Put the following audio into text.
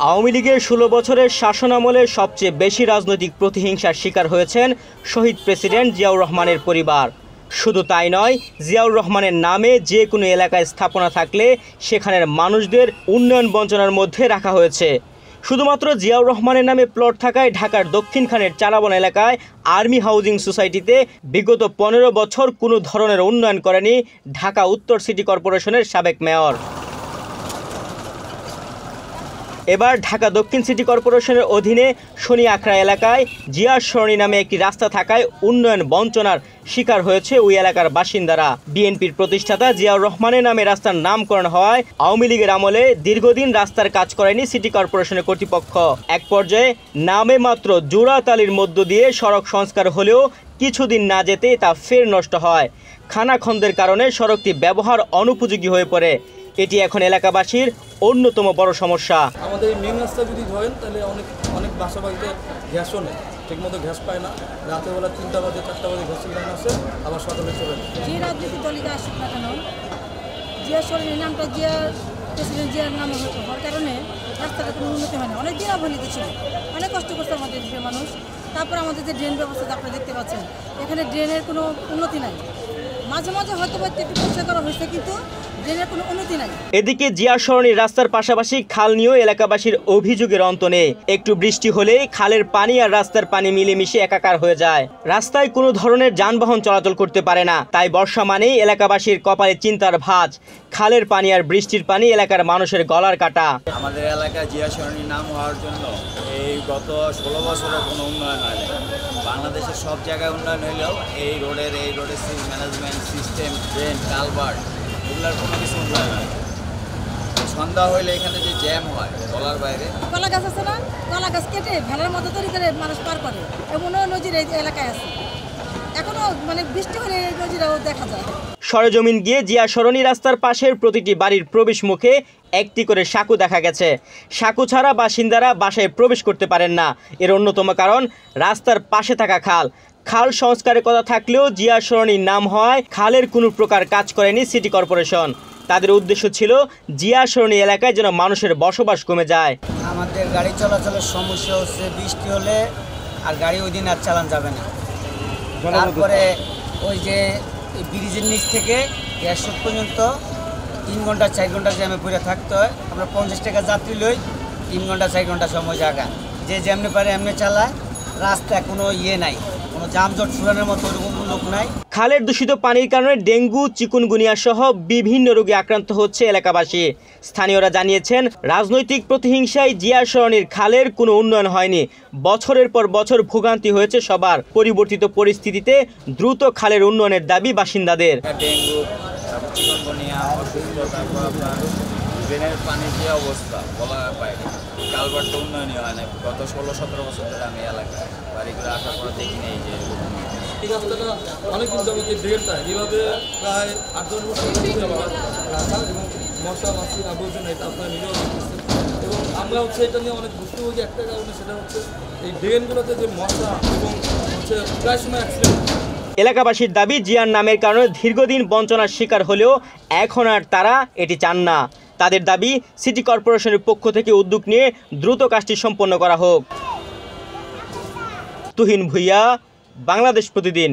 আওয়ামী লীগের ১৬ বছরের শাসনামলে সবচেয়ে বেশি রাজনৈতিক প্রতিহিংসার শিকার হয়েছেন শহীদ প্রেসিডেন্ট জিয়াউর রহমানের পরিবার। শুধু তাই নয়, জিয়াউর রহমানের নামে যে কোনো এলাকায় স্থাপনা থাকলে সেখানের মানুষদের উন্নয়ন বঞ্চনার মধ্যে রাখা হয়েছে। শুধুমাত্র জিয়াউর রহমানের নামে প্লট থাকায় ঢাকার দক্ষিণখানের চারাবন এলাকায় আর্মি হাউজিং সোসাইটিতে বিগত ১৫ বছর কোনো ধরনের উন্নয়ন করেনি ঢাকা উত্তর সিটি কর্পোরেশনের সাবেক মেয়র। এবার ঢাকা দক্ষিণ সিটি কর্পোরেশনের অধীনে শনি আখড়া এলাকায় জিয়া সরণি নামে একটি রাস্তা থাকায় উন্নয়ন বঞ্চনার শিকার হয়েছে ওই এলাকার বাসিন্দারা। বিএনপির প্রতিষ্ঠাতা জিয়াউর রহমানের নামে রাস্তার নামকরণ হওয়ায় আওয়ামী লীগের আমলে দীর্ঘদিন রাস্তার কাজ করেনি সিটি কর্পোরেশনের কর্তৃপক্ষ। এক পর্যায়ে নামে মাত্র জোড়াতালির মধ্য দিয়ে সড়ক সংস্কার হলেও কিছুদিন না যেতে তা ফের নষ্ট হয়। খানাখন্দের কারণে সড়কটি ব্যবহার অনুপযোগী হয়ে পড়ে। এটি এখন এলাকাবাসীর অন্যতম বড় সমস্যা। আমাদের এই মেন রাস্তা যদি ধরেন তাহলে অনেক বাসা বাড়িতে গ্যাসও নেই, ঠিকমতো গ্যাস পায় না। রাতের বেলা 3টা বাজে 4টা বাজে গ্যাসের লাইন আসে, আবার সকালে চলে যায়। যে রাজনীতি দলই আসুক না কেন, জিয়া সরণির নামটা জিয়া প্রেসিডেন্ট জিয়ার নাম হওয়ার কারণে রাস্তাটা কোনো উন্নতি হয় না। অনেক দিন অবহেলিত ছিল, অনেক কষ্ট করছে আমাদের মানুষ। তারপর আমাদের যে ড্রেন ব্যবস্থা আপনারা দেখতে পাচ্ছেন, এখানে ড্রেনের কোনো উন্নতি নাই। মাঝে মাঝে হয়তো একটু পরিষ্কার করা হয়েছে, কিন্তু ড্রেনের কোনো উন্নতি নাই। এদিকে জিয়া সরণির রাস্তার পাশাপাশি খাল নিয়েও এলাকাবাসীর অভিযোগের অন্ত নেই। একটু বৃষ্টি হলেই খালের পানি আর রাস্তার পানি মিলেমিশে একাকার হয়ে যায়। রাস্তায় কোনো ধরনের যানবাহন চলাচল করতে পারে না। তাই বর্ষা মানেই এলাকাবাসীর কপালে চিন্তার ভাঁজ। খালের পানি আর বৃষ্টির পানি এলাকার মানুষের গলার কাটা। আমাদের এলাকায় জিয়া সরণির নাম হওয়ার জন্য এই গত 16 বছরে কোনো উন্নয়ন হয় না। বাংলাদেশের সব জায়গায় উন্নয়ন হইলেও এই রোডের ম্যানেজমেন্ট সিস্টেম, ড্রেন, কালভার্ট এগুলোর কোনো কিছু উন্নয়ন হয় না। সন্ধ্যা হইলে এখানে যে জ্যাম হয় বলার বাইরে। কলা গাছ আছে না, কলা গাছ কেটে ভেলার মতো তৈরি করে মানুষ পার করে, এমনও নজির এই এলাকায় আছে। এখনো বৃষ্টি হলে এই নজিরাও দেখা যায়। সরেজমিন গিয়ে জিয়া সরণি রাস্তার পাশের প্রতিটি বাড়ির প্রবেশ মুখে একটি করে সাঁকো দেখা গেছে। সাঁকো ছাড়া বাসিন্দারা বাসায় প্রবেশ করতে পারেন না। এর অন্যতম কারণ রাস্তার পাশে থাকা খাল। খাল সংস্কারের কথা থাকলেও জিয়া সরণির নাম হওয়ায় খালের কোনো প্রকার কাজ করেনি সিটি কর্পোরেশন। তাদের উদ্দেশ্য ছিল জিয়া সরণি এলাকায় যেন মানুষের বসবাস কমে যায়। আমাদের গাড়ি চলাচলের সমস্যা হচ্ছে, বৃষ্টি হলে আর গাড়ি ওই দিন আর চালান যাবে না। তারপরে ওই যে ব্রিজের নিচ থেকে গ্যাসরোড পর্যন্ত 3 ঘন্টা 4 ঘন্টা জ্যামে পড়ে থাকতে হয়। আমরা 50 টাকা যাত্রী লই, 3 ঘন্টা 4 ঘন্টা সময় জায়গা, যে যেমনি পারে এমনি চালায়। রাস্তা কোনো নাই, কোনো যানজট ছুড়ানোর মতো ওরকম লোক নাই। খালের দূষিত পানির কারণে ডেঙ্গু, চিকুনগুনিয়া সহ বিভিন্ন রোগে আক্রান্ত হচ্ছে এলাকাবাসী। স্থানীয়রা জানিয়েছেন, রাজনৈতিক প্রতিহিংসায় জিয়া সরণির খালের কোনো উন্নয়ন হয়নি। বছরের পর বছর ভোগান্তি হয়েছে সবার। পরিবর্তিত পরিস্থিতিতে দ্রুত খালের উন্নয়নের দাবি বাসিন্দাদের। ডেঙ্গু, চিকুনগুনিয়া, অসুস্থ, তারপর আপনার ড্রেনের পানির যে অবস্থা বলার বাইরে। কালভার্ট তো উন্নয়নই হয় না। গত 16-17 বছর ধরে আমি এলাকায় বাড়িগুলো আসার পর দেখি নেই যে এই রাস্তাটা অনেকদিন যাবত এই ড্রেনটা এইভাবে প্রায় 8-10 বছর রাখা, এবং মশা মাছির আবর্জনা এটা আপনারা নিজেও দেখতেছেন। এবং আমরা এটা নিয়ে অনেক বুঝতে পারি যে একটা কারণে, সেটা হচ্ছে এই ড্রেনগুলোতে যে মশা এবং প্রায় সময় অ্যাক্সিডেন্ট। এলাকাবাসীর দাবি, জিয়ার নামের কারণে দীর্ঘদিন বঞ্চনার শিকার হলেও এখন আর তারা এটি চান না। তাদের দাবি, সিটি কর্পোরেশনের পক্ষ থেকে উদ্যোগ নিয়ে দ্রুত কাজটি সম্পন্ন করা হোক। তুহিন ভুইয়া, বাংলাদেশ প্রতিদিন।